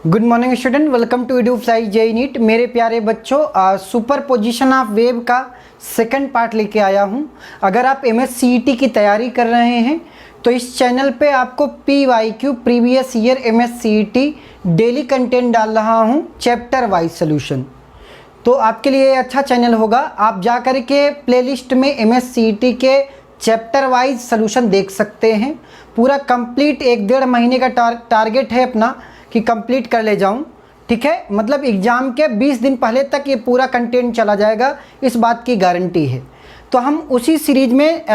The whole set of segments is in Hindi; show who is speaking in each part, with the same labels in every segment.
Speaker 1: Good morning student, welcome to EduFly JEE NEET। मेरे प्यारे बच्चों, सुपर पोजिशन ऑफ वेव का सेकंड पार्ट लेके आया हूँ। अगर आप MSCET की तैयारी कर रहे हैं तो इस चैनल पे आपको PYQ previous year MSCET daily content डाल रहा हूँ, चैप्टर वाइज सोल्यूशन। तो आपके लिए अच्छा चैनल होगा। आप जा कर के प्लेलिस्ट में MSCET के चैप्टर वाइज सोल्यूशन देख सकते हैं। पूरा कंप्लीट 1-1.5 महीने का टारगेट है अपना कि कंप्लीट कर ले जाऊं, ठीक है। मतलब एग्ज़ाम के 20 दिन पहले तक ये पूरा कंटेंट चला जाएगा, इस बात की गारंटी है। तो हम उसी सीरीज में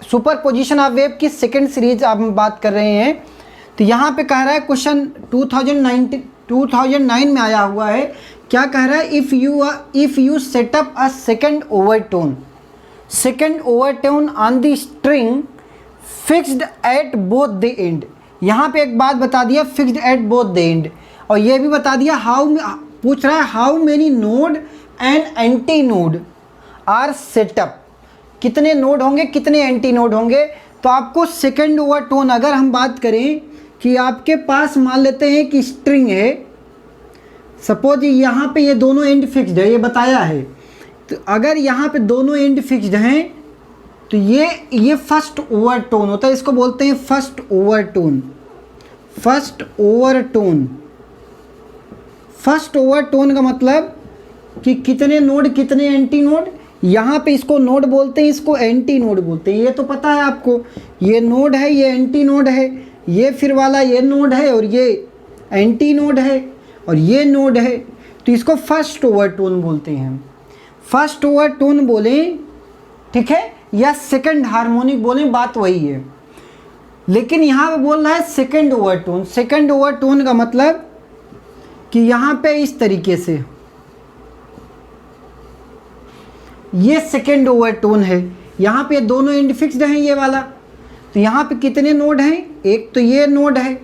Speaker 1: सुपर पोजिशन ऑफ वेव की सेकंड सीरीज अब हम बात कर रहे हैं। तो यहाँ पे कह रहा है क्वेश्चन 2009 में आया हुआ है। क्या कह रहा है? If you setup a second overtone on the string fixed at both the end. यहाँ पे एक बात बता दिया, fixed at both the end, और ये भी बता दिया पूछ रहा है how many node and anti node are setup. कितने नोड होंगे, कितने एंटी नोड होंगे। तो आपको सेकंड ओवरटोन, अगर हम बात करें कि आपके पास मान लेते हैं कि स्ट्रिंग है, सपोज यहाँ पे ये दोनों एंड फिक्स्ड है, ये बताया है। तो अगर यहाँ पे दोनों एंड फिक्स्ड हैं तो ये फर्स्ट ओवरटोन होता है, इसको बोलते हैं फर्स्ट ओवरटोन। फर्स्ट ओवरटोन का मतलब कि कितने नोड कितने एंटी नोड। यहाँ पे इसको नोड बोलते हैं, इसको एंटी नोड बोलते हैं। ये तो पता है आपको, ये नोड है, ये एंटी नोड है, ये फिर वाला ये नोड है और ये एंटी नोड है और ये नोड है। तो इसको फर्स्ट ओवरटोन बोलते हैं। फर्स्ट ओवरटोन बोलें, ठीक है, या सेकंड हार्मोनिक बोलें, बात वही है। लेकिन यहाँ पे बोल रहा है सेकंड ओवरटोन। सेकंड ओवरटोन का मतलब कि यहाँ पे इस तरीके से ये सेकंड ओवरटोन है। यहाँ पे दोनों एंड फिक्स्ड हैं, ये वाला। तो यहाँ पे कितने नोड हैं? एक तो ये नोड है,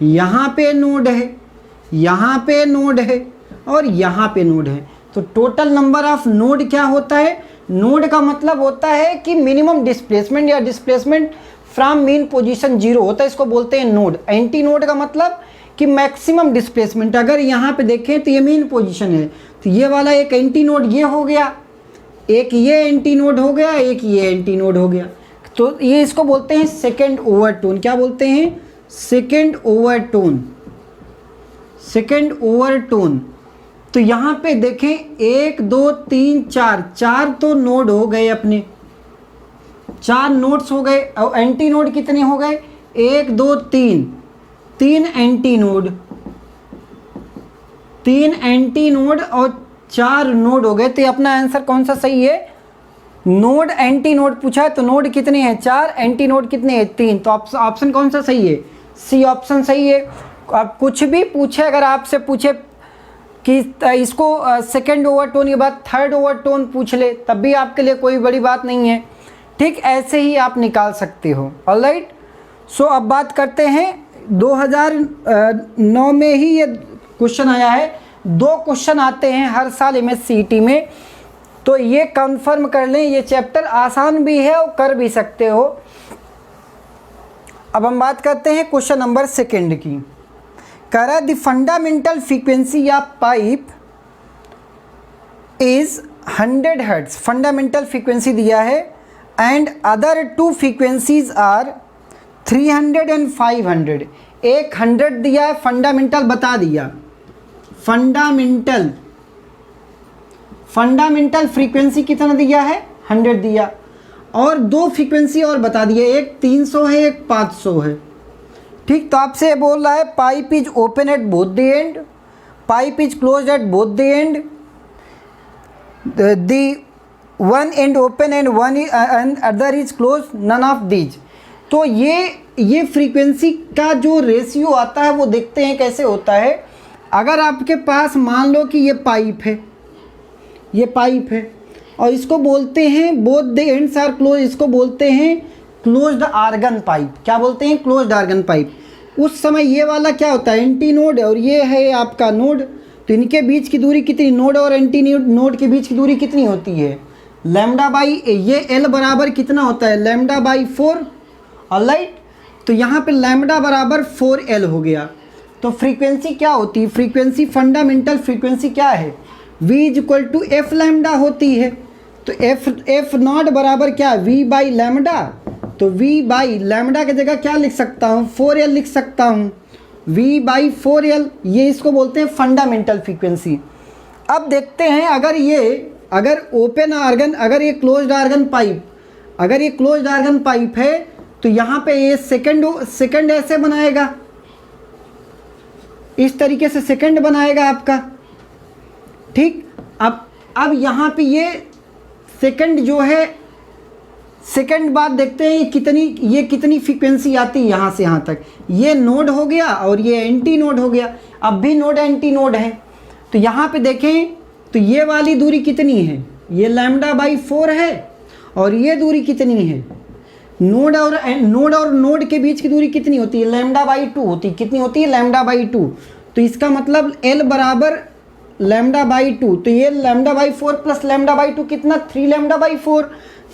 Speaker 1: यहाँ पे नोड है, यहाँ पे नोड है और यहाँ पे नोड है। तो टोटल नंबर ऑफ नोड क्या होता है? नोड का मतलब होता है कि मिनिमम डिस्प्लेसमेंट या डिस्प्लेसमेंट फ्रॉम मीन पोजीशन 0 होता है, इसको बोलते हैं नोड। एंटी नोड का मतलब कि मैक्सिमम डिस्प्लेसमेंट। अगर यहाँ पे देखें तो ये मीन पोजीशन है, तो ये वाला एक एंटी नोड ये हो गया, एक ये एंटी नोड हो गया, एक ये एंटी नोड हो गया। तो ये इसको बोलते हैं सेकेंड ओवरटोन। क्या बोलते हैं? Second overtone. Second overtone. तो यहाँ पे देखें 1 2 3 4 तो नोड हो गए अपने, 4 नोड्स हो गए। और एंटी नोड कितने हो गए? 1 2 3 एंटी नोड, 3 एंटी नोड और 4 नोड हो गए। तो अपना आंसर कौन सा सही है? नोड एंटी नोड पूछा है तो नोड कितने हैं? 4, एंटी नोड कितने हैं? 3। तो ऑप्शन कौन सा सही है? सी ऑप्शन सही है। आप कुछ भी पूछे, अगर आपसे पूछे कि इसको सेकेंड ओवरटोन के बाद थर्ड ओवरटोन पूछ ले, तब भी आपके लिए कोई बड़ी बात नहीं है, ठीक। ऐसे ही आप निकाल सकते हो। ऑलराइट। सो अब बात करते हैं 2009 में ही ये क्वेश्चन आया है। 2 क्वेश्चन आते हैं हर साल MSCET में, तो ये कंफर्म कर लें, ये चैप्टर आसान भी है और कर भी सकते हो। अब हम बात करते हैं क्वेश्चन नंबर 2 की। कह रहा है the fundamental frequency of pipe is 100 hertz. Fundamental frequency दिया है and other 2 frequencies are 300 and 500। एक 100 दिया है, फंडामेंटल बता दिया। फंडामेंटल फ्रीक्वेंसी कितना दिया है? 100 दिया। और 2 फ्रीक्वेंसी और बता दिए, एक 300 है, एक 500 है, ठीक। तो आपसे बोल रहा है pipe is open at both the end, pipe is close at both the end, the one end open and one end other is close, none of these. तो ये फ्रीक्वेंसी का जो रेशियो आता है वो देखते हैं कैसे होता है। अगर आपके पास मान लो कि ये पाइप है, ये पाइप है और इसको बोलते हैं both the ends are close, इसको बोलते हैं क्लोज्ड आर्गन पाइप। क्या बोलते हैं? Closed organ pipe. उस समय ये वाला क्या होता है? एंटी नोड, और ये है आपका नोड। तो इनके बीच की दूरी कितनी? नोड और एंटी नोड के बीच की दूरी कितनी होती है? लैम्डा बाई, ये एल बराबर कितना होता है? Lambda by 4। ऑलराइट। तो यहाँ पे लैम्डा बराबर 4L हो गया। तो फ्रीक्वेंसी क्या होती है, फ्रीक्वेंसी फंडामेंटल फ्रीक्वेंसी क्या है, v is equal to f lambda होती है। तो एफ नॉट बराबर क्या, v बाई लैम्डा। तो v बाई लैम्डा की जगह क्या लिख सकता हूँ, 4l लिख सकता हूँ, v बाई 4l, ये इसको बोलते हैं फंडामेंटल फ्रीक्वेंसी। अब देखते हैं अगर ओपन आर्गन, अगर ये क्लोज्ड आर्गन पाइप, अगर ये क्लोज्ड आर्गन पाइप है तो यहाँ पे ये सेकंड ऐसे बनाएगा, इस तरीके से सेकंड बनाएगा आपका, ठीक। अब यहाँ पे ये सेकंड जो है, सेकंड बाद देखते हैं ये कितनी फ्रीक्वेंसी आती है यहाँ से यहाँ तक। ये नोड हो गया और ये एंटी नोड हो गया, अब भी नोड एंटी नोड है। तो यहाँ पे देखें तो ये वाली दूरी कितनी है, ये लैम्डा बाई 4 है, और ये दूरी कितनी है, नोड और नोड के बीच की दूरी कितनी होती है, लैम्डा बाई 2 होती है। कितनी होती है, लैम्डा बाई 2। तो इसका मतलब L बराबर लैम्डा बाई 2, तो ये lambda by 4 plus lambda by 2 कितना, 3 लैम्डा बाई 4।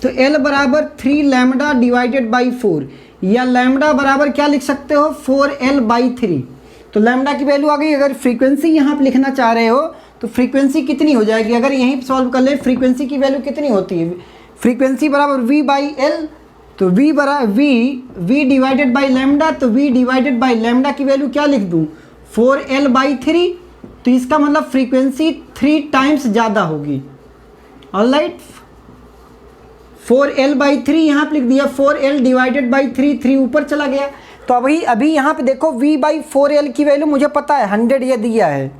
Speaker 1: तो L बराबर 3 लैम्डा डिवाइडेड बाई 4, या लैम्डा बराबर क्या लिख सकते हो, 4L बाई 3। तो लैम्डा की वैल्यू आ गई। अगर फ्रीक्वेंसी यहाँ पे लिखना चाह रहे हो तो फ्रीक्वेंसी कितनी हो जाएगी, अगर यहीं सॉल्व कर ले फ्रीक्वेंसी की वैल्यू कितनी होती है, फ्रीक्वेंसी बराबर v बाई एल। तो v बराबर v डिवाइडेड बाई लैम्डा, तो v डिवाइडेड बाई लैम्डा की वैल्यू क्या लिख दूँ, 4L बाई 3। तो इसका मतलब फ्रीक्वेंसी 3 टाइम्स ज़्यादा होगी। ऑलराइट, 4L बाई 3 यहाँ पे लिख दिया, 4L डिवाइडेड बाई 3 ऊपर चला गया। तो अभी यहाँ पे देखो v बाई 4L की वैल्यू मुझे पता है 100 ये दिया है,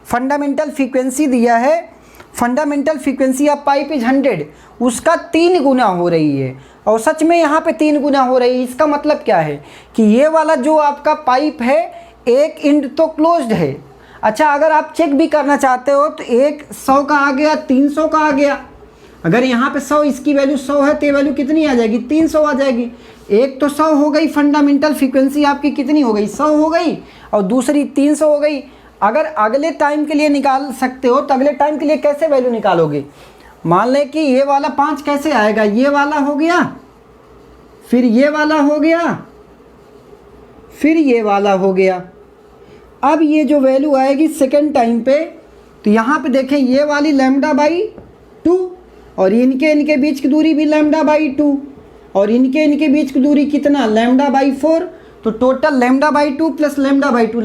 Speaker 1: फंडामेंटल फ्रीक्वेंसी दिया है, fundamental frequency of pipe is 100, उसका 3 गुना हो रही है, और सच में यहाँ पे 3 गुना हो रही है। इसका मतलब क्या है कि ये वाला जो आपका पाइप है एक एंड तो क्लोज्ड है। अच्छा, अगर आप चेक भी करना चाहते हो तो एक 100 का आ गया, 300 का आ गया। अगर यहाँ पे 100, इसकी वैल्यू 100 है तो ये वैल्यू कितनी आ जाएगी, 300 आ जाएगी। एक तो 100 हो गई, फंडामेंटल फ्रीक्वेंसी आपकी कितनी हो गई, 100 हो गई, और दूसरी 300 हो गई। अगर अगले टाइम के लिए निकाल सकते हो तो अगले टाइम के लिए कैसे वैल्यू निकालोगे, मान लें कि ये वाला 5 कैसे आएगा, ये वाला हो गया, फिर ये वाला हो गया, फिर ये वाला हो गया। अब ये जो वैल्यू आएगी सेकेंड टाइम पे, तो यहाँ पे देखें ये वाली लैम्डा बाई 2, और इनके बीच की दूरी भी लैम्डा बाई 2, और इनके बीच की दूरी कितना, लैम्डा बाई 4। तो total lambda by 2 plus lambda by 2,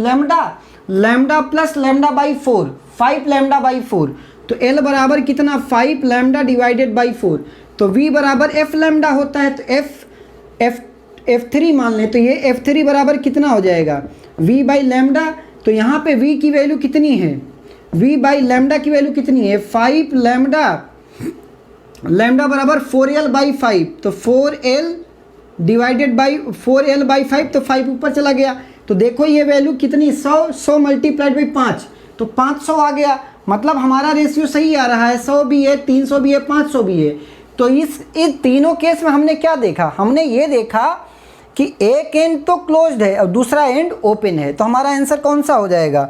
Speaker 1: lambda plus lambda by 4, 5 lambda by 4। तो L बराबर कितना, 5 लैम्डा डिवाइडेड बाई 4। तो V बराबर F लैम्डा होता है, तो F3 मान लें, तो ये F3 बराबर कितना हो जाएगा, V बाई लैम्डा। तो यहाँ पे V की वैल्यू कितनी है, V बाई लैम्डा की वैल्यू कितनी है, 5 लैम्डा बराबर 4L बाई 5। तो 4L divided by 4L by 5, तो 5 ऊपर चला गया। तो देखो ये वैल्यू कितनी, 100 मल्टीप्लाइड बाई 5, तो 500 आ गया। मतलब हमारा रेशियो सही आ रहा है, 100 भी है, 300 भी है, 500 भी है। तो इस तीनों केस में हमने क्या देखा, हमने ये देखा कि एक एंड तो क्लोज्ड है और दूसरा एंड ओपन है। तो हमारा आंसर कौन सा हो जाएगा,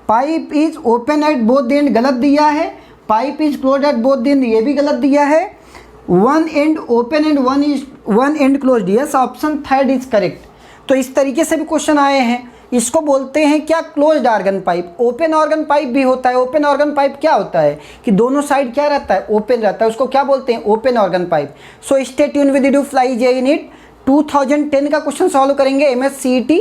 Speaker 1: pipe is open at both and गलत दिया है, pipe is closed at both and ये भी गलत दिया है, one end open and one and closed, yes option third is correct. तो इस तरीके से भी क्वेश्चन आए हैं। इसको बोलते हैं क्या, closed organ pipe. Open organ pipe भी होता है। ओपन ऑर्गन पाइप क्या होता है कि दोनों साइड क्या रहता है, ओपन रहता है, उसको क्या बोलते हैं, open organ pipe. So stay tuned with Edufly JEE NEET. 2010 का क्वेश्चन सॉल्व करेंगे MSCET।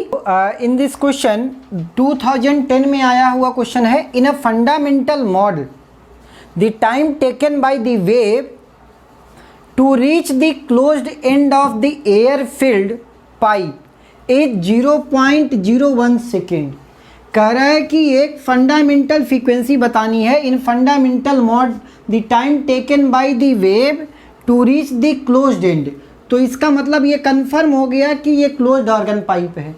Speaker 1: इन दिस क्वेश्चन 2010 में आया हुआ क्वेश्चन है, in a fundamental model the time taken by the wave to reach the closed end of the air filled pipe is 0.01 second. कह रहा है कि एक फंडामेंटल फ्रीक्वेंसी बतानी है, in fundamental mode the time taken by the wave to reach the closed end. तो इसका मतलब ये कंफर्म हो गया कि ये क्लोज्ड ऑर्गन पाइप है।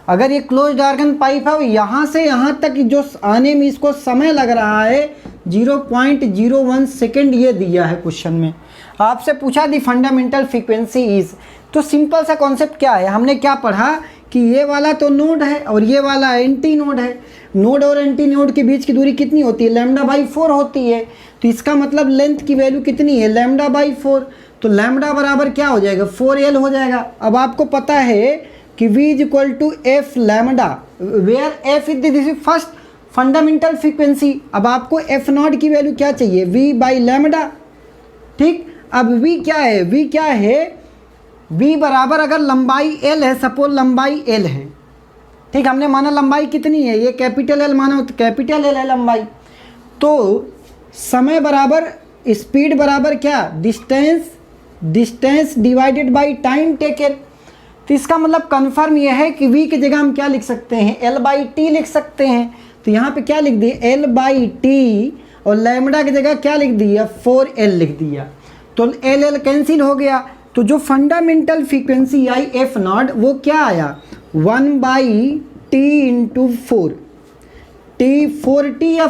Speaker 1: अगर ये क्लोज्ड ऑर्गन पाइप है, यहाँ से यहाँ तक जो आने में इसको समय लग रहा है 0.01 सेकेंड, ये दिया है क्वेश्चन में। आपसे पूछा दी फंडामेंटल फ्रीक्वेंसी इज, तो सिंपल सा कॉन्सेप्ट क्या है, हमने क्या पढ़ा कि ये वाला तो नोड है और ये वाला एंटी नोड है। नोड और एंटी नोड के बीच की दूरी कितनी होती है, लैम्डा बाई 4 होती है। तो इसका मतलब लेंथ की वैल्यू कितनी है, लैम्डा बाई 4। तो लैम्डा बराबर क्या हो जाएगा, 4L हो जाएगा। अब आपको पता है कि v is equal to f lambda, where f is this is first fundamental frequency. अब आपको एफ नॉट की वैल्यू क्या चाहिए, v बाई लैम्डा। ठीक, अब v क्या है, v क्या है, v बराबर अगर लंबाई l है, सपोज लंबाई l है, ठीक, हमने माना लंबाई कितनी है, ये कैपिटल L माना, तो कैपिटल L है लंबाई। तो समय बराबर स्पीड बराबर क्या, distance divided by time taken. तो इसका मतलब कन्फर्म ये है कि v की जगह हम क्या लिख सकते हैं, l बाई टी लिख सकते हैं। तो यहाँ पे क्या लिख दिए, l बाई टी, और लैम्डा की जगह क्या लिख दिया, 4l लिख दिया। तो l कैंसिल हो गया। तो जो fundamental frequency I F not वो क्या आया, 1 by T into 4, T 4t या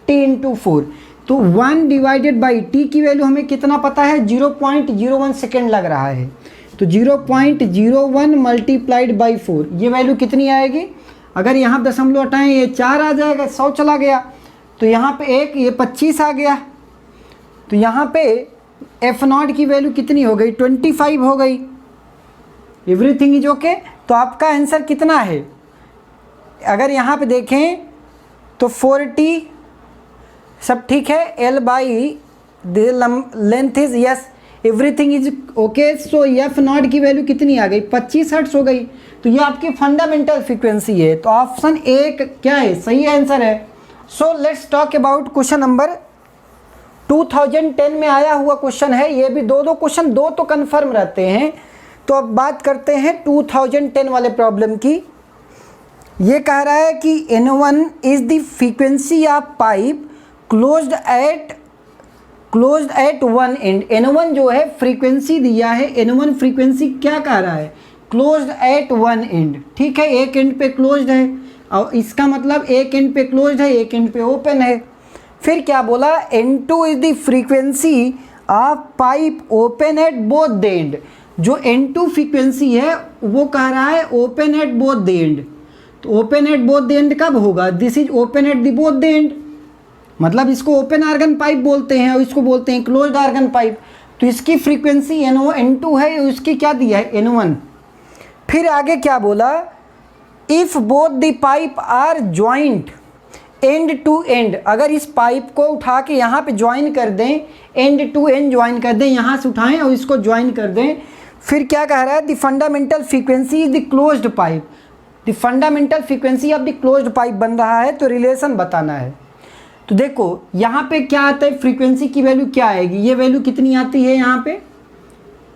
Speaker 1: टी इंटू 4। तो 1 डिवाइडेड बाई टी की वैल्यू हमें कितना पता है, 0.01 सेकेंड लग रहा है। तो 0.01 मल्टीप्लाइड बाई 4, ये वैल्यू कितनी आएगी, अगर यहाँ दशमलव हटाएं ये 4 आ जाएगा, 100 चला गया। तो यहाँ पे 1, ये 25 आ गया। तो यहाँ पे एफ नॉट की वैल्यू कितनी हो गई, 25 हो गई। Everything is okay. तो आपका आंसर कितना है, अगर यहाँ पे देखें तो 4t सब ठीक है, l by length is yes, everything is okay. So F not की वैल्यू कितनी आ गई, 25 हर्ट्ज हो गई। तो ये आपकी फंडामेंटल फ्रीक्वेंसी है। तो ऑप्शन ए क्या है, सही आंसर है। So let's talk about question number 2010 में आया हुआ क्वेश्चन है। ये भी दो क्वेश्चन, दो तो कन्फर्म रहते हैं। तो अब बात करते हैं 2010 वाले प्रॉब्लम की। ये कह रहा है कि N1 is the frequency of pipe closed eight one and. N1 जो है फ्रीक्वेंसी दिया है, N1 फ्रीक्वेंसी क्या कह रहा है, क्लोज्ड एट वन एंड। ठीक है, एक एंड पे क्लोज्ड है, और इसका मतलब एक एंड पे क्लोज्ड है, एक एंड पे ओपन है। फिर क्या बोला, N2 is the frequency of pipe open at both the end. जो N2 फ्रीक्वेंसी है वो कह रहा है open at both the end. तो open at both the end कब होगा, this is open at the both the end, मतलब इसको ओपन आर्गन पाइप बोलते हैं और इसको बोलते हैं क्लोज्ड आर्गन पाइप। तो इसकी फ्रीक्वेंसी N2 है, इसकी क्या दिया है, N1। फिर आगे क्या बोला, if both the pipe are joint end to end. अगर इस पाइप को उठा के यहाँ पे ज्वाइन कर दें, एंड टू एंड ज्वाइन कर दें, यहाँ से उठाएं और इसको ज्वाइन कर दें। फिर क्या कह रहा है, the fundamental frequency is the closed pipe, the fundamental frequency of the closed pipe बन रहा है। तो रिलेशन बताना है। तो देखो यहाँ पे क्या आता है, फ्रीक्वेंसी की वैल्यू क्या आएगी, ये वैल्यू कितनी आती है, यहाँ पे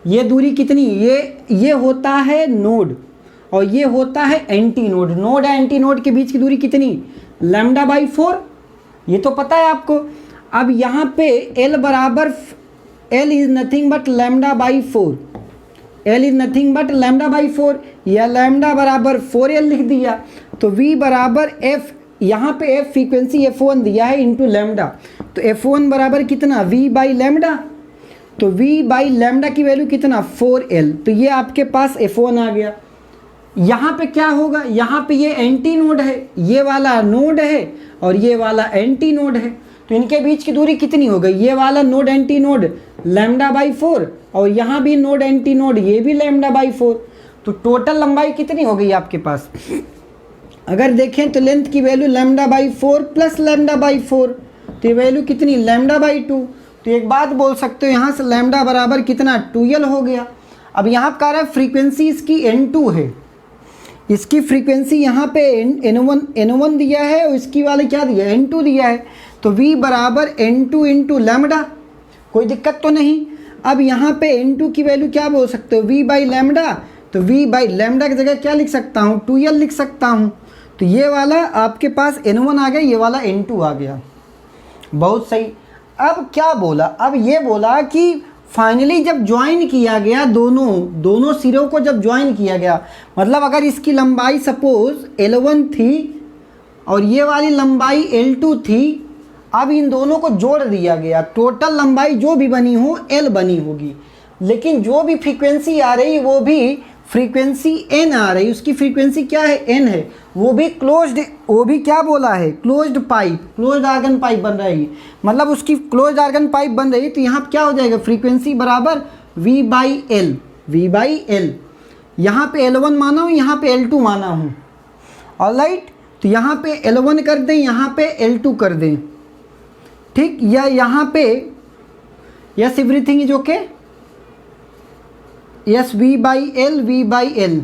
Speaker 1: ये दूरी कितनी, ये होता है नोड और ये होता है एंटी नोड। नोड है एंटी नोड के बीच की दूरी कितनी, लैम्डा बाई 4, ये तो पता है आपको। अब यहाँ पे L बराबर, L is nothing but lambda by 4, L is nothing but lambda by 4, या लैम्डा बराबर 4L लिख दिया। तो V बराबर F, यहाँ पे F फ्रीक्वेंसी F1 दिया है इंटू लैम्डा। तो F1 बराबर कितना, V बाई लैम्डा। तो V बाई लैम्डा की वैल्यू कितना, 4L। तो ये आपके पास F1 आ गया। यहाँ पे क्या होगा, यहाँ पे ये एंटी नोड है, ये वाला नोड है और ये वाला एंटी नोड है। तो इनके बीच की दूरी कितनी हो गई, ये वाला node anti node lambda by 4 और यहाँ भी नोड एंटी नोड, ये भी लैम्डा बाई 4। तो टोटल लंबाई कितनी हो गई आपके पास, अगर देखें तो लेंथ की value lambda by 4 plus lambda by 4, तो ये वैल्यू कितनी, लैम्डा बाई 2। तो एक बात बोल सकते हो, यहाँ से लैम्डा बराबर कितना, 2L हो गया। अब यहाँ कह रहा है फ्रीक्वेंसी इसकी N2 है, इसकी फ्रीक्वेंसी यहाँ पे N1 दिया है और इसकी वाले क्या दिया है, N2 दिया है। तो V बराबर N2 इंटू लैम्डा, कोई दिक्कत तो नहीं। अब यहाँ पे N2 की वैल्यू क्या बोल सकते हो, V बाई लैम्डा। तो V बाई लैम्डा की जगह क्या लिख सकता हूँ, 2L लिख सकता हूँ। तो ये वाला आपके पास N1 आ गया, ये वाला N2 आ गया, बहुत सही। अब क्या बोला, अब ये बोला कि फाइनली जब ज्वाइन किया गया, दोनों सिरों को जब ज्वाइन किया गया, मतलब अगर इसकी लंबाई सपोज L1 थी और ये वाली लंबाई L2 थी, अब इन दोनों को जोड़ दिया गया, टोटल लंबाई जो भी बनी हो L बनी होगी। लेकिन जो भी फ्रीक्वेंसी आ रही वो भी फ्रीक्वेंसी N आ रही, उसकी फ्रीक्वेंसी क्या है, N है, वो भी क्लोज्ड, वो भी क्या बोला है, closed pipe, closed organ pipe बन रही, मतलब उसकी क्लोज्ड आर्गन पाइप बन रही। तो यहाँ क्या हो जाएगा, फ्रीक्वेंसी बराबर V by L, V by L। यहाँ पे L1 माना हूँ, यहाँ पे L2 माना हूँ। ऑलराइट, तो यहाँ पे L1 कर दें, यहाँ पे L2 कर दें, ठीक। या यहाँ पे yes everything is okay, yes V by L,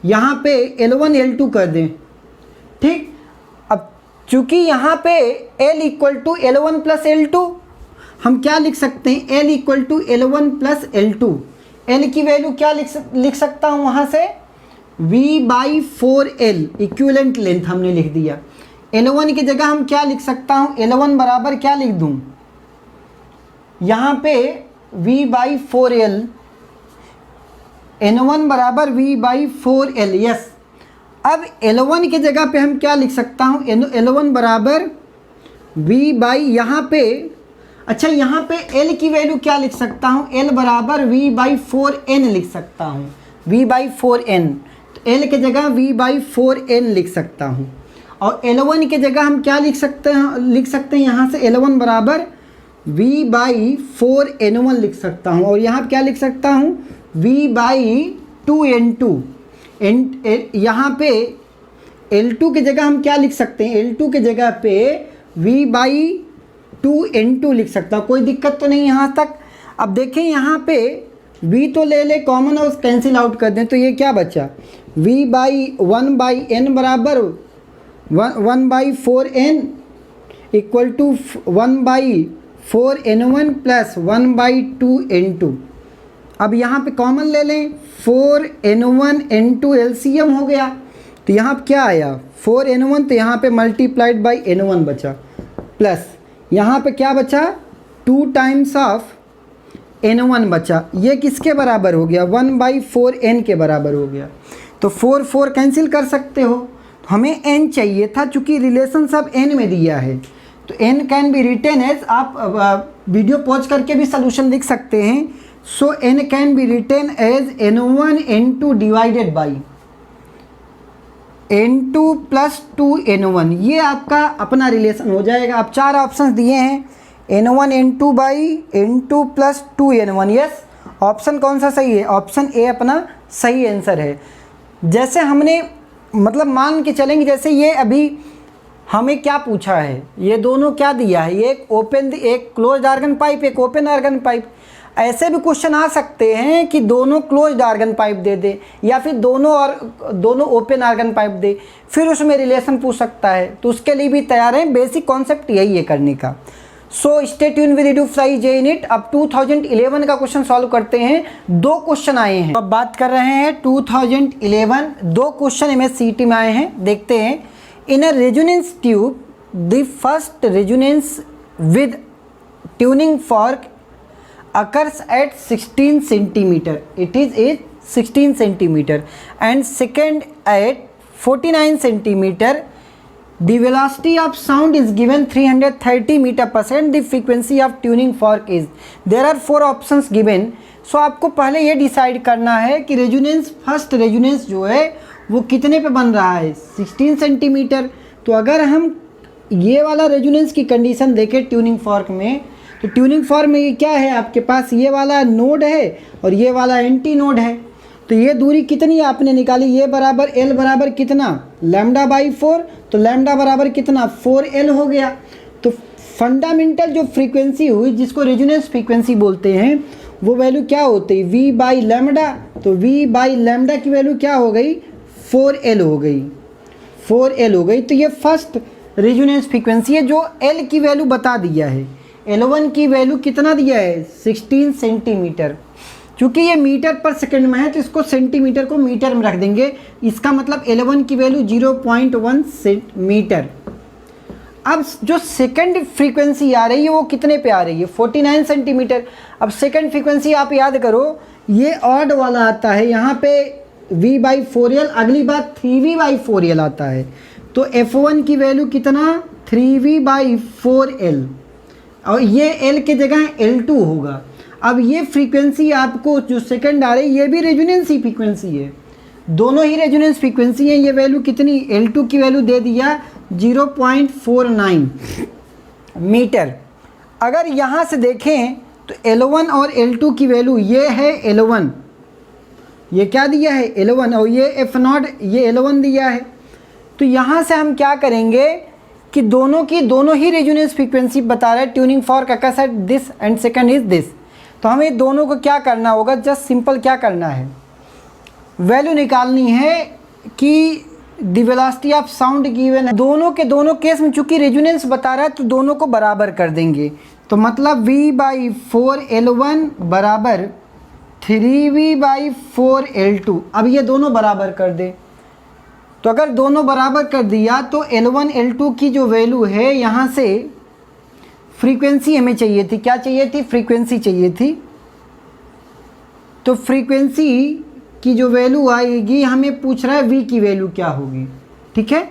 Speaker 1: यहाँ पे L1 L2 कर दें, ठीक। अब चूंकि यहाँ पे L equal to L1 plus L2, हम क्या लिख सकते हैं, L equal to L1 plus L2। L की वैल्यू क्या लिख सकता हूँ वहाँ से, V by 4L, equivalent length हमने लिख दिया। L1 की जगह हम क्या लिख सकता हूँ, L1 बराबर क्या लिख दूँ, यहाँ पे V बाई 4L, N1 बराबर V बाई 4L, यस। अब L1 की जगह पे हम क्या लिख सकता हूँ, L1 बराबर V बाई, यहाँ पे अच्छा यहाँ पे L की वैल्यू क्या लिख सकता हूँ, L बराबर V बाई 4N लिख सकता हूँ, V बाई 4N। तो L की जगह V बाई 4N लिख सकता हूँ। और L1 की जगह हम क्या लिख सकते हैं यहाँ से L1 बराबर V बाई 4N1 लिख सकता हूँ। और यहाँ क्या लिख सकता हूँ, V बाई 2N2। यहाँ पे L2 की जगह हम क्या लिख सकते हैं, L2 की जगह पे V बाई 2N2 लिख सकता हूँ। कोई दिक्कत तो नहीं यहाँ तक। अब देखें यहाँ पे V तो ले ले कॉमन और कैंसिल आउट कर दें, तो ये क्या बचा, V बाई 1 बाई N बराबर 1 by 4N equal to 1 by 4N1 plus 1 by 2N2। अब यहाँ पे कॉमन ले लें, 4N1 N2 LCM हो गया, तो यहाँ पे क्या आया 4N1, तो यहाँ पे मल्टीप्लाइड बाई N1 बचा, प्लस यहाँ पे क्या बचा 2 टाइम्स ऑफ N1 बचा। ये किसके बराबर हो गया, 1 बाई 4N के बराबर हो गया। तो 4 4 कैंसिल कर सकते हो। तो हमें N चाहिए था, चूँकि रिलेशन सब N में दिया है, तो N can be written as, आप वीडियो पॉज करके भी सोल्यूशन लिख सकते हैं। So N can be written as N1 N2 divided by N2 plus 2N1। ये आपका अपना रिलेशन हो जाएगा। अब 4 ऑप्शंस दिए हैं, N1 N2 by N2 plus 2N1। Yes, option कौन सा सही है, ऑप्शन ए अपना सही आंसर है। जैसे हमने मतलब मान के चलेंगे, जैसे ये अभी हमें क्या पूछा है, ये दोनों क्या दिया है, ये एक ओपन, एक क्लोज्ड आर्गन पाइप, एक ओपन आर्गन पाइप। ऐसे भी क्वेश्चन आ सकते हैं कि दोनों क्लोज्ड आर्गन पाइप दे दे, या फिर दोनों ओपन आर्गन पाइप दे, फिर उसमें रिलेशन पूछ सकता है। तो उसके लिए भी तैयार हैं, बेसिक कॉन्सेप्ट यही है करने का। सो stay tuned with EduFly JNET। अब 2011 का क्वेश्चन सॉल्व करते हैं। 2 क्वेश्चन आए हैं, अब बात कर रहे हैं 2011। 2 क्वेश्चन MSCT में आए हैं, देखते हैं। In a resonance tube the first resonance with tuning fork occurs at 16 centimeter, it is 16 centimeter, and second at 49 centimeter. The velocity of sound is given 330 meter per second. The frequency of tuning fork is, there are 4 options given. So आपको पहले ये डिसाइड करना है कि रेजोनेंस, फर्स्ट रेजोनेंस जो है वो कितने पे बन रहा है, 16 सेंटीमीटर। तो अगर हम ये वाला रेजोनेंस की कंडीशन देखें ट्यूनिंग फॉर्क में, तो ट्यूनिंग फॉर्म में क्या है, आपके पास ये वाला नोड है और ये वाला एंटी नोड है। तो ये दूरी कितनी आपने निकाली, ये बराबर L बराबर कितना, लैम्डा बाई 4, तो लैम्डा बराबर कितना 4L हो गया। तो फंडामेंटल जो फ्रीक्वेंसी हुई, जिसको रेजोनेंस फ्रीक्वेंसी बोलते हैं, वो वैल्यू क्या होती है, V बाई लैम्डा। तो V बाई लैम्डा की वैल्यू क्या हो गई, 4L हो गई, 4L हो गई। तो ये फर्स्ट रेजोनेंस फ्रीक्वेंसी है जो L की वैल्यू बता दिया है। L1 की वैल्यू कितना दिया है, 16 सेंटीमीटर। क्योंकि ये मीटर पर सेकंड में है, तो इसको सेंटीमीटर को मीटर में रख देंगे। इसका मतलब L1 की वैल्यू 0.1 सेंटीमीटर। अब जो सेकंड फ्रीक्वेंसी आ रही है वो कितने पे आ रही है, 49 सेंटीमीटर। अब सेकंड फ्रीक्वेंसी आप याद करो, ये ऑड वाला आता है, यहाँ पे V बाई 4L, अगली बात 3V बाई 4L आता है। तो F1 की वैल्यू कितना, 3V बाई 4L, और ये L की जगह L2 होगा। अब ये फ्रीक्वेंसी आपको जो सेकंड आ रही है, ये भी रेजोनेंस ही फ्रीक्वेंसी है, दोनों ही रेजोनेंस फ्रीक्वेंसी है। ये वैल्यू कितनी, L2 की वैल्यू दे दिया 0.49 मीटर। अगर यहाँ से देखें तो L1 और L2 की वैल्यू, ये है L1, ये क्या दिया है 11 और ये एफ नॉट ये 11 दिया है। तो यहाँ से हम क्या करेंगे कि दोनों ही रेजोनेंस फ्रीक्वेंसी बता रहा है ट्यूनिंग फॉर काका set this and second is this. तो हमें दोनों को क्या करना होगा, जस्ट सिंपल क्या करना है, वैल्यू निकालनी है कि the velocity of sound given है। दोनों के दोनों केस में चूंकि रेजोनेंस बता रहा है तो दोनों को बराबर कर देंगे। तो मतलब v/4L1 बराबर 3v/4L2। अब ये दोनों बराबर कर दे। तो अगर दोनों बराबर कर दिया तो L1 L2 की जो वैल्यू है, यहाँ से फ्रीक्वेंसी हमें चाहिए थी, क्या चाहिए थी, फ्रीक्वेंसी चाहिए थी। तो फ्रीक्वेंसी की जो वैल्यू आएगी, हमें पूछ रहा है v की वैल्यू क्या होगी, ठीक है,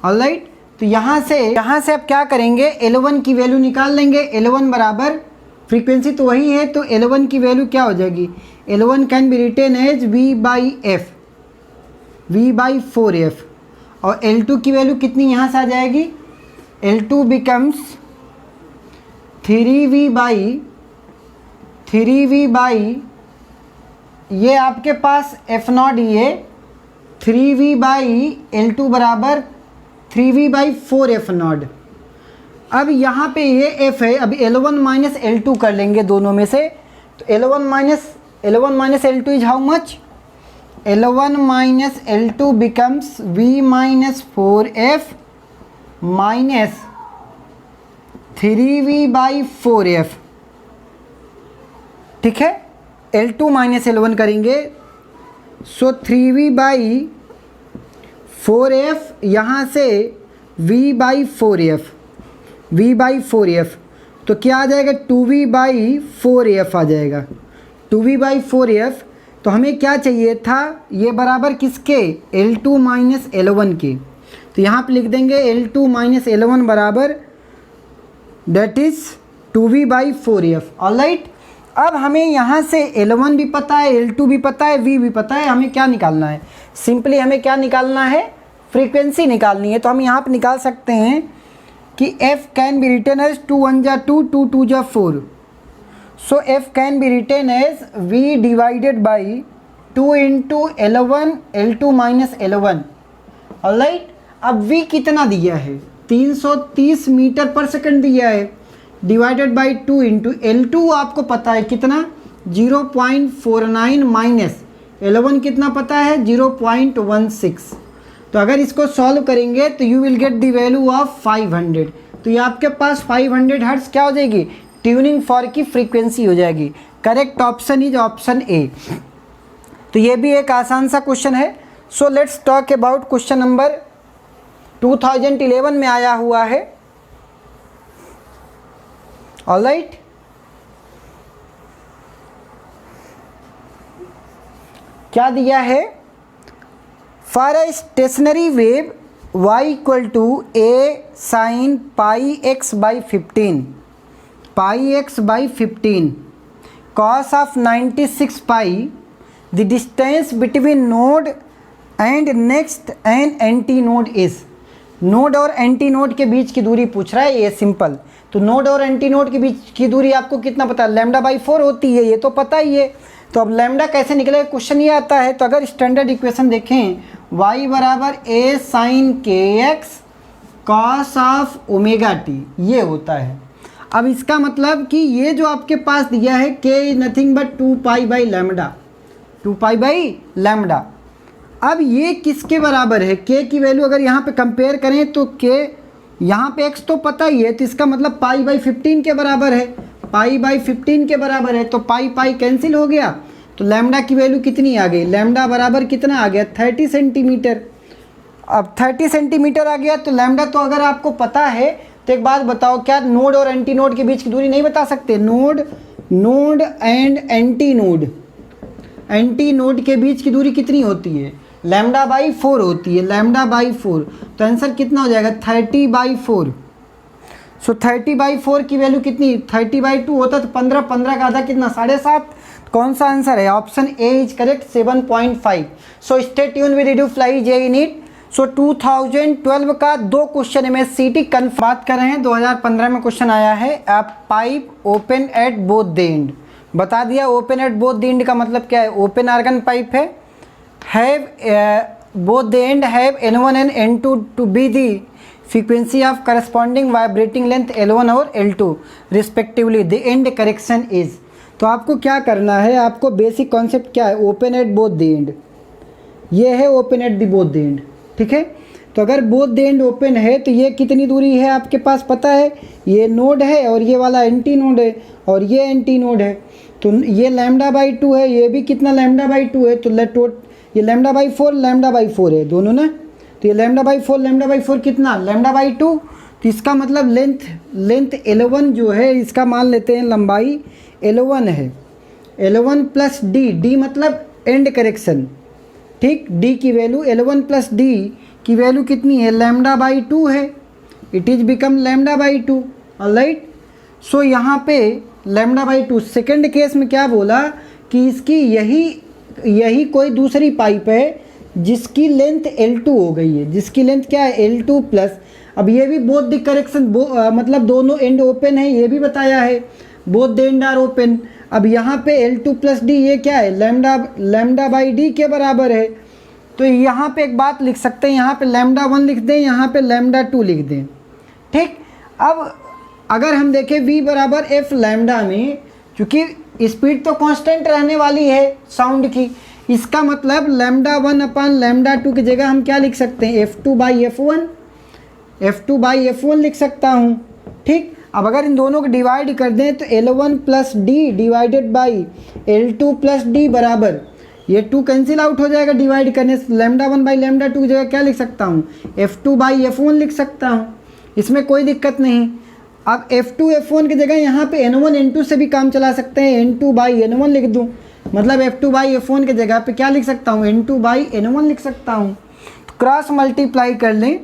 Speaker 1: ऑलराइट। तो यहाँ से अब क्या करेंगे, L1 की वैल्यू निकाल लेंगे। L1 बराबर फ्रीक्वेंसी तो वही है, तो L1 की वैल्यू क्या हो जाएगी, L1 can be written as v/4f और L2 की वैल्यू कितनी यहाँ से आ जाएगी, L2 बिकम्स 3v/, ये आपके पास एफ नॉट ही है, 3v/L2 बराबर 3v/4f नॉट। अब यहाँ पे ये f है, अब L1 माइनस L2 कर लेंगे दोनों में से। तो L1 minus L2 is how much, L1 minus L2 becomes v/4f minus 3v/4f, ठीक है। L2 माइनस L1 करेंगे, सो 3v/4f यहाँ से v/4f, तो क्या आ जाएगा 2v/4f आ जाएगा, 2v/4f। तो हमें क्या चाहिए था, ये बराबर किसके, L2 माइनस L1 के। तो यहाँ पे लिख देंगे L2 माइनस L1 बराबर दैट इज़ 2v/4f, ऑलराइट। अब हमें यहाँ से L1 भी पता है, L2 भी पता है, V भी पता है, हमें क्या निकालना है, सिंपली हमें क्या निकालना है, फ्रीक्वेंसी निकालनी है। तो हम यहाँ पे निकाल सकते हैं कि F can be written as 2 1 जा 2 2 2 जा 4। So F can be written as V divided by 2 into L1 L2 minus L1, alright. अब V कितना दिया है, 330 मीटर पर सेकंड दिया है, डिवाइडेड बाई 2 इंटू L2 आपको पता है कितना 0.49 माइनस L1 कितना पता है 0.16। तो अगर इसको सॉल्व करेंगे तो you will get the value of 500। तो ये आपके पास 500 हर्ट्ज क्या हो जाएगी, ट्यूनिंग फॉर की फ्रीक्वेंसी हो जाएगी। Correct option is option A. तो ये भी एक आसान सा क्वेश्चन है। So let's talk about question number 2011 में आया हुआ है, ऑलराइट। क्या दिया है, for a stationary wave y equal to a sine πx/15 cos of 96 pi, the distance between node and next and anti node is। Node और एंटी नोड के बीच की दूरी पूछ रहा है, ये सिंपल। तो नोड और एंटी नोड के बीच की दूरी आपको कितना पता है, λ/4 होती है, ये तो पता ही है। तो अब लैम्डा कैसे निकलेगा, क्वेश्चन ये आता है। तो अगर स्टैंडर्ड इक्वेशन देखें, y बराबर a sine kx cos of omega t, ये होता है। अब इसका मतलब कि ये जो आपके पास दिया है k इज नथिंग बट 2π/λ, 2π/λ। अब ये किसके बराबर है, k की वैल्यू अगर यहाँ पे कंपेयर करें तो k यहाँ पे x तो पता ही है, तो इसका मतलब π/15 के बराबर है, π/15 के बराबर है। तो पाई कैंसिल हो गया, तो लैम्डा की वैल्यू कितनी आ गई, लैम्डा बराबर कितना आ गया 30 सेंटीमीटर। अब 30 सेंटीमीटर आ गया, तो लैम्डा तो अगर आपको पता है तो एक बात बताओ, क्या नोड और एंटी नोड के बीच की दूरी नहीं बता सकते, नोड एंड एंटी नोड के बीच की दूरी कितनी होती है, λ/4 होती है, λ/4। तो आंसर कितना हो जाएगा 30/4। सो 30/4 की वैल्यू कितनी, 30/2 होता तो 15 का आधा कितना 7.5। कौन सा आंसर है, option A is correct 7.5। So stay tuned with Edufly JEE NEET. So 2012 का 2 क्वेश्चन में सीटी बात कर रहे हैं, 2015 में क्वेश्चन आया है, a pipe open at both the end. बता दिया। Open at both the end का मतलब क्या है, ओपन आर्गन पाइप है, have both the end have N1 and N2 to be the frequency of corresponding vibrating length L1 और L2 respectively, the end correction is। तो आपको क्या करना है, आपको बेसिक कॉन्सेप्ट क्या है, open at both the and, ये है open at the both the and, ठीक है। तो अगर बोथ द एंड ओपन है तो ये कितनी दूरी है आपके पास पता है, ये नोड है और ये वाला एंटी नोड है और ये एंटी नोड है, तो ये λ/2 है, ये भी कितना λ/2 है, तो ये λ/4 है दोनों ना, तो ये λ/4 कितना λ/2, तो इसका मतलब लेंथ L1 जो है इसका मान लेते हैं लंबाई L1 है, L1 प्लस डी मतलब एंड करेक्शन, ठीक। डी की वैल्यू L1 प्लस डी की वैल्यू कितनी है, λ/2 है, इट इज़ बिकम λ/2, ऑलराइट। सो यहाँ पे λ/2। सेकेंड केस में क्या बोला कि इसकी यही कोई दूसरी पाइप है जिसकी लेंथ L2 हो गई है, जिसकी लेंथ क्या है L2 प्लस, अब ये भी बोथ द करेक्शन मतलब दोनों एंड ओपन है, ये भी बताया है, both the end are open. अब यहाँ पे L2 प्लस डी ये क्या है, λ/d के बराबर है, तो यहाँ पे एक बात लिख सकते हैं, यहाँ पे λ1 लिख दें, यहाँ पे λ2 लिख दें, ठीक। अब अगर हम देखें v बराबर f लैम्डा में, चूँकि स्पीड तो कांस्टेंट रहने वाली है साउंड की, इसका मतलब λ1 अपान λ2 की जगह हम क्या लिख सकते हैं, f2/f1 लिख सकता हूँ, ठीक। अब अगर इन दोनों को डिवाइड कर दें तो L1 plus D divided by L2 plus D बराबर, ये 2 कैंसिल आउट हो जाएगा डिवाइड करने से, λ1/λ2 की जगह क्या लिख सकता हूँ, f2/f1 लिख सकता हूँ, इसमें कोई दिक्कत नहीं। अब f2/f1 की जगह यहाँ पे N1 N2 से भी काम चला सकते हैं, N2/N1 लिख दूँ, मतलब f2/f1 की जगह पे क्या लिख सकता हूँ, N2/N1 लिख सकता हूँ। तो क्रॉस मल्टीप्लाई कर लें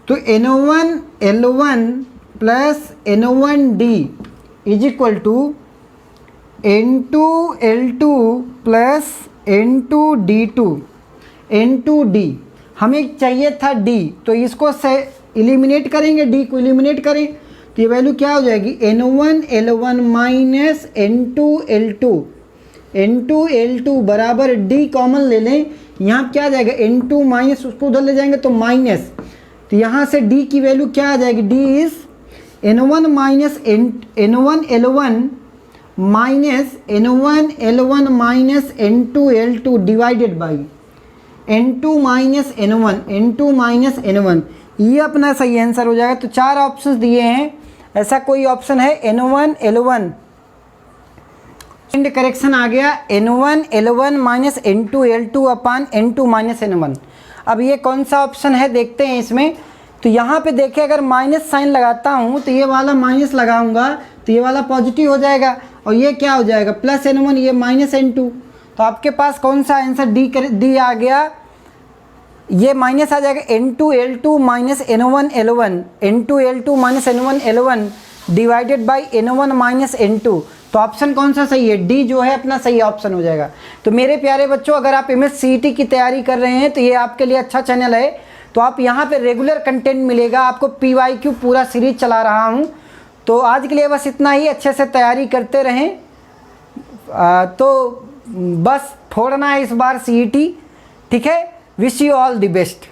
Speaker 1: तो N1 L1 plus N1 D is equal to N2 L2 plus N2 D2 N2 D, हमें चाहिए था D, तो इसको से एलिमिनेट करेंगे, D को एलिमिनेट करें तो ये वैल्यू क्या हो जाएगी, N1 L1 minus N2 L2 बराबर D कॉमन ले लें, यहाँ क्या आ जाएगा N2 माइनस, उसको उधर ले जाएंगे तो माइनस, तो यहाँ से D की वैल्यू क्या आ जाएगी, D is N1 minus N1 L1 minus N2 L2 divided by N2 minus N1, ये अपना सही आंसर हो जाएगा। तो 4 ऑप्शंस दिए हैं, ऐसा कोई ऑप्शन है N1 L1, एंड करेक्शन आ गया N1 L1 minus N2 L2 अपान N2 माइनस N1। अब ये कौन सा ऑप्शन है देखते हैं इसमें, तो यहाँ पे देखिए अगर माइनस साइन लगाता हूँ तो ये वाला माइनस लगाऊंगा तो ये वाला पॉजिटिव हो जाएगा और ये क्या हो जाएगा प्लस N1, ये माइनस N2। तो आपके पास कौन सा आंसर डी आ गया, ये माइनस आ जाएगा N2 L2 minus N1 L1, N2 L2 minus N1 L1 divided by N1 minus N2। तो ऑप्शन कौन सा सही है, डी जो है अपना सही ऑप्शन हो जाएगा। तो मेरे प्यारे बच्चों, अगर आप MSCET की तैयारी कर रहे हैं तो ये आपके लिए अच्छा चैनल है, तो आप यहाँ पे रेगुलर कंटेंट मिलेगा आपको, PYQ पूरा सीरीज चला रहा हूँ। तो आज के लिए बस इतना ही, अच्छे से तैयारी करते रहें। तो बस फोड़ना है इस बार CET, ठीक है। Wish you all the best.